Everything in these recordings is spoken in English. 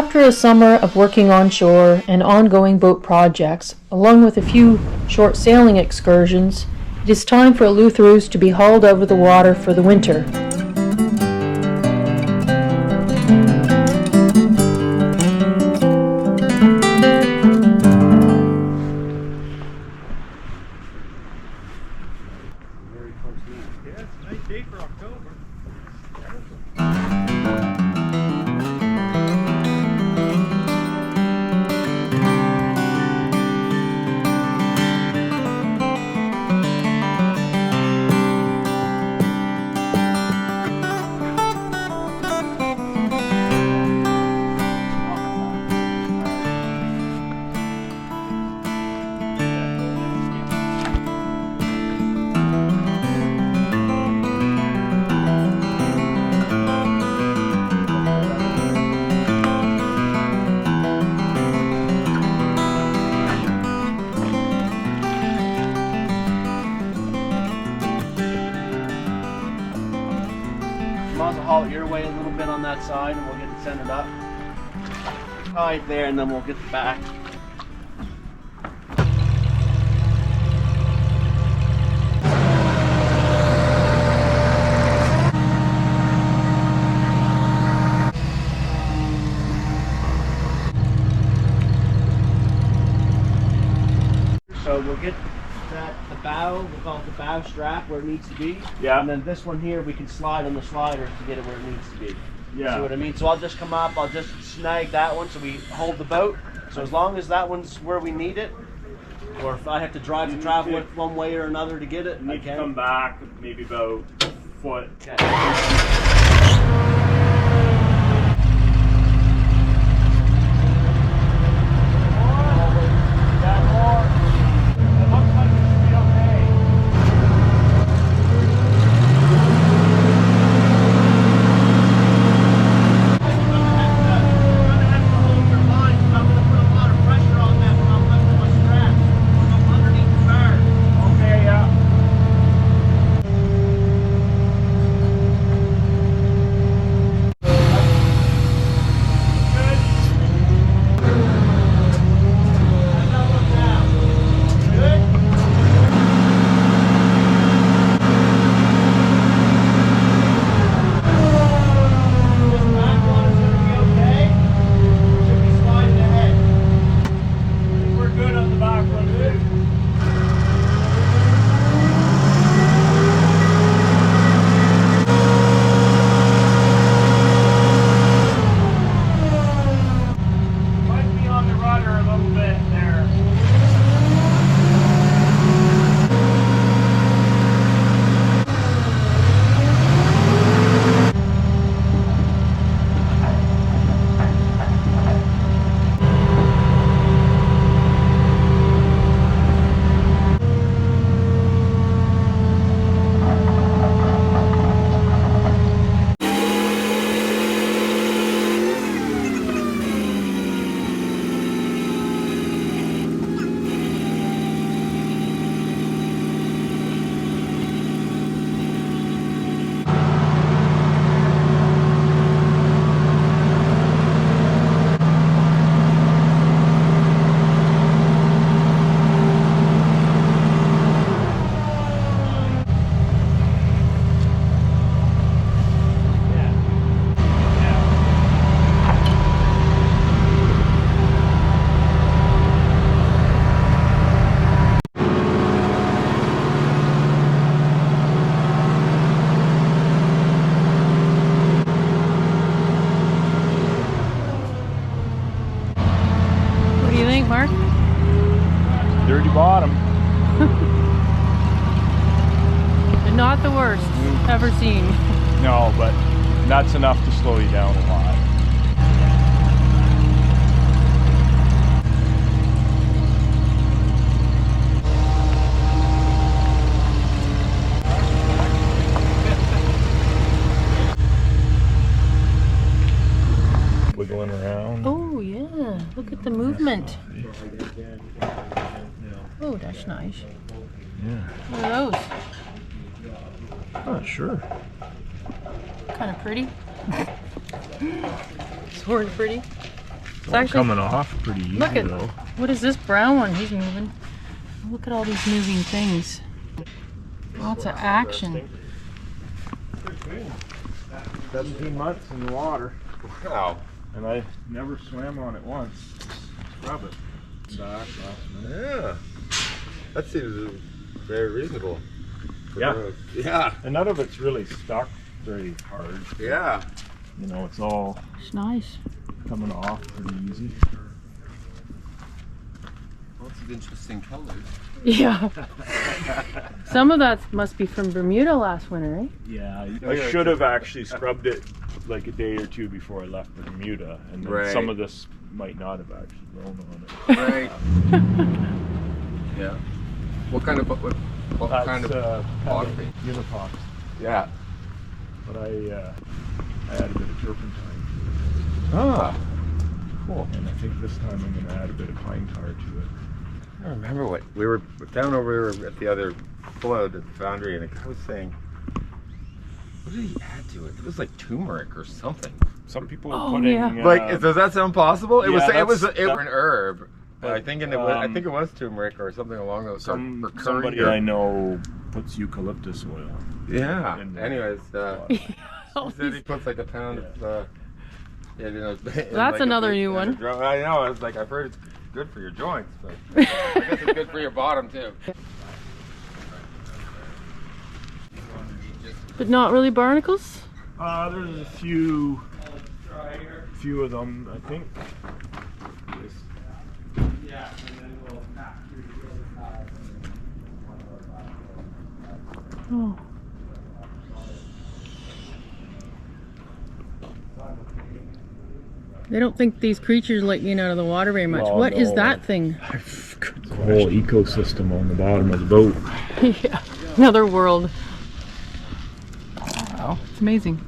After a summer of working onshore and ongoing boat projects, along with a few short sailing excursions, it is time for Eleutheros to be hauled over the water for the winter. Very close now. Yeah, it's a nice day for October. Might as well haul it your way a little bit on that side and we'll get it centered up. Right there, and then we'll get the back. So we'll get the bow, we'll call it the bow strap where it needs to be. Yeah. And then this one here, we can slide on the slider to get it where it needs to be. Yeah. See what I mean? So I'll just come up, I'll just snag that one so we hold the boat. So as long as that one's where we need it, or if I have to drive to travel it one way or another to get it, You need to come back maybe about a foot. Okay. Mark? Dirty bottom. But not the worst ever seen. No, but that's enough to slow you down a lot. Wiggling around. Oh yeah, look at the movement. Oh, that's nice. Yeah. What are those? Oh, sure. Kind of pretty. Sort of pretty. It's actually coming off pretty easy look at though. what is this brown one? He's moving. Look at all these moving things. Lots of action. 17 months in the water. Wow. And I never swam on it once. Scrub it. Back last night. Yeah. That seems very reasonable. for Yeah. those. Yeah. And none of it's really stuck very hard. Yeah. You know, it's all It's nice. coming off pretty easy. Lots of interesting colors. Yeah. Some of that must be from Bermuda last winter, eh? Yeah, I should have actually scrubbed it like a day or two before I left Bermuda, and then Right. some of this might not have actually grown on it. Right. Yeah. What kind of kind of pottery? Unipox. Yeah. But I add a bit of turpentine, Ah. Cool. and I think this time I'm going to add a bit of pine tar to it. I don't remember what we were down over at the other float at the foundry, and a guy was saying, what did he add to it? It was like turmeric or something. Some people are Oh, putting yeah. Like, does that sound possible? It was yeah, it was that's- an herb. but, I think it was turmeric or something along those lines. somebody I know puts eucalyptus oil. Yeah. in there. Anyways, he Oh, said he puts like a pound of. Yeah, you know, That's another new one. I know. I was like, I've heard it's good for your joints, but I guess it's good for your bottom too. but not really barnacles? There's a few of them, I think. Oh. They don't think these creatures like being out of the water very much. Oh, What is no. that thing? The whole ecosystem on the bottom of the boat. Yeah. Another world. Wow. It's amazing.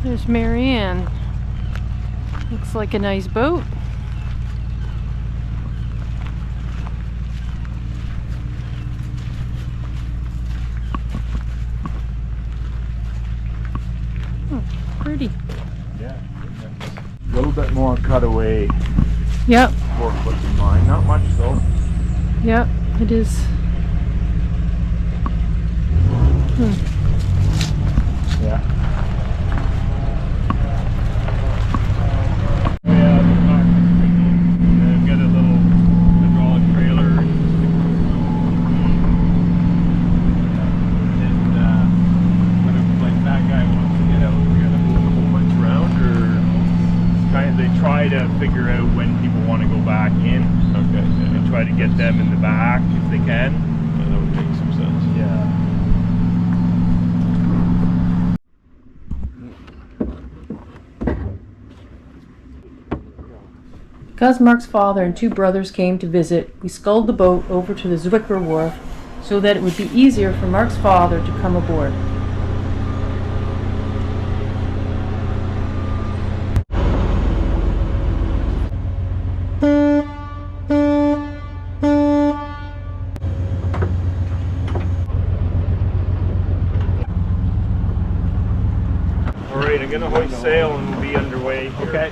There's Marianne. Looks like a nice boat. Oh, pretty. Yeah. A little bit more cutaway, Yep, 4 foot in mine. Not much though. yep, it is. Yeah. Got a little hydraulic trailer. And when like that guy wants to get out, we gotta move a whole bunch around, or kind of they try to figure out when people want to go back in. Okay. And try to get them in the back if they can. Yeah, that would make some sense. Yeah. Because Mark's father and 2 brothers came to visit, we sculled the boat over to the Zwicker wharf so that it would be easier for Mark's father to come aboard. Alright, I'm gonna hoist sail and we'll be underway here. Okay.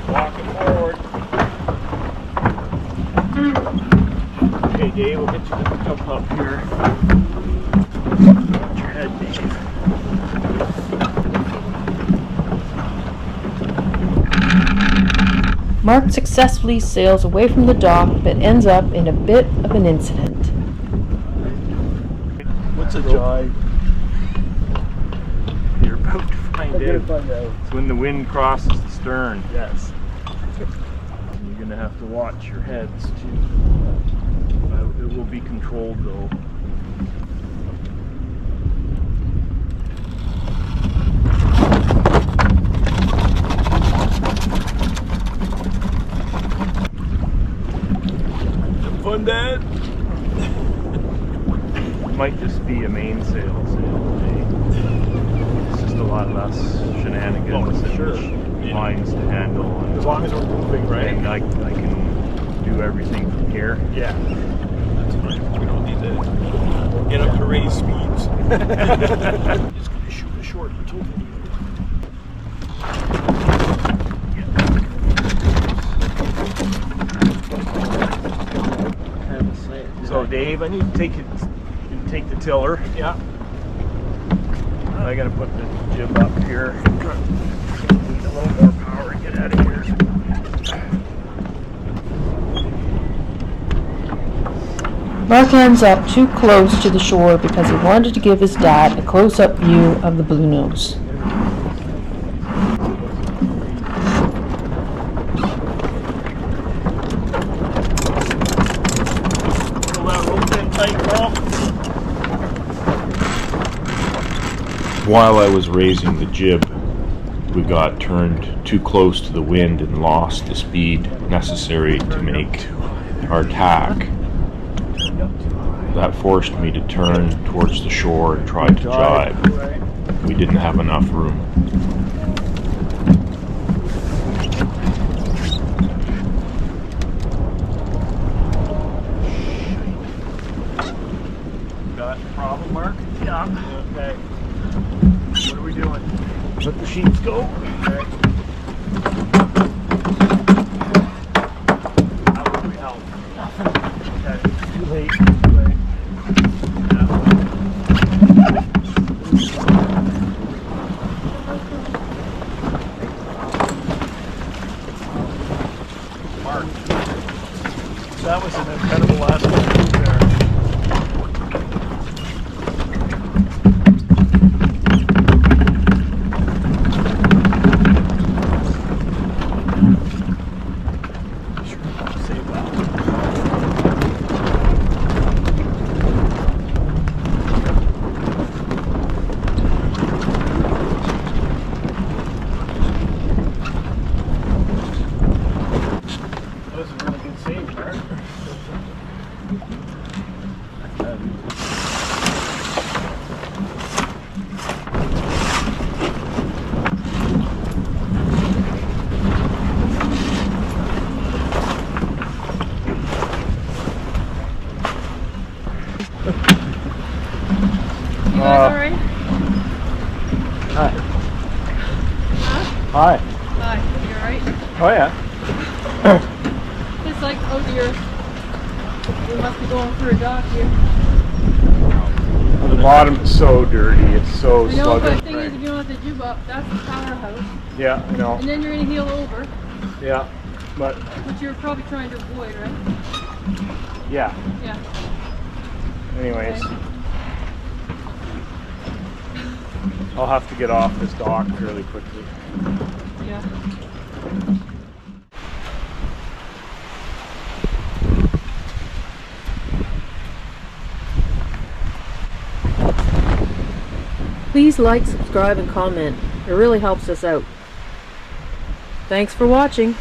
Walking forward. Dave, we'll get you to jump up here. Watch your head, Dave. Mark successfully sails away from the dock, but ends up in a bit of an incident. What's a jibe? You're about to find out. It's when the wind crosses the stern. Yes. You're gonna have to watch your heads too. It will be controlled though. Fun, Dad. Might just be a mainsail today. It's just a lot less shenanigans and lines to handle. And, As long as we're moving, right? And I can do everything from here. Yeah. That's fine. We don't need to get up to race speeds. Just gonna shoot a short little video. So Dave, I need to take the tiller. Yeah. I gotta put the jib up here. Need a little more power to get out of here. Mark ends up too close to the shore because he wanted to give his dad a close-up view of the Bluenose. While I was raising the jib, we got turned too close to the wind and lost the speed necessary to make our tack. That forced me to turn towards the shore and try to jibe. We didn't have enough room. Got a problem, Mark? Yeah. Okay. What are we doing? Let the sheets go. Okay. How would we help? Okay. Too late. Too late. Mark, that was an incredible last move there. Alright? Hi. Huh? Hi. Hi, you alright? Oh yeah. It's like, oh dear. We must be going through a dock here. The bottom is so dirty. It's so I know, but sluggish. the thing is, if you don't have the jib up, that's the powerhouse. Yeah, I know. And then you're going to heel over, Yeah, but which you're probably trying to avoid, right? yeah. Yeah. Anyways, Okay. I'll have to get off this dock fairly quickly. Yeah. Please like, subscribe, and comment. It really helps us out. Thanks for watching.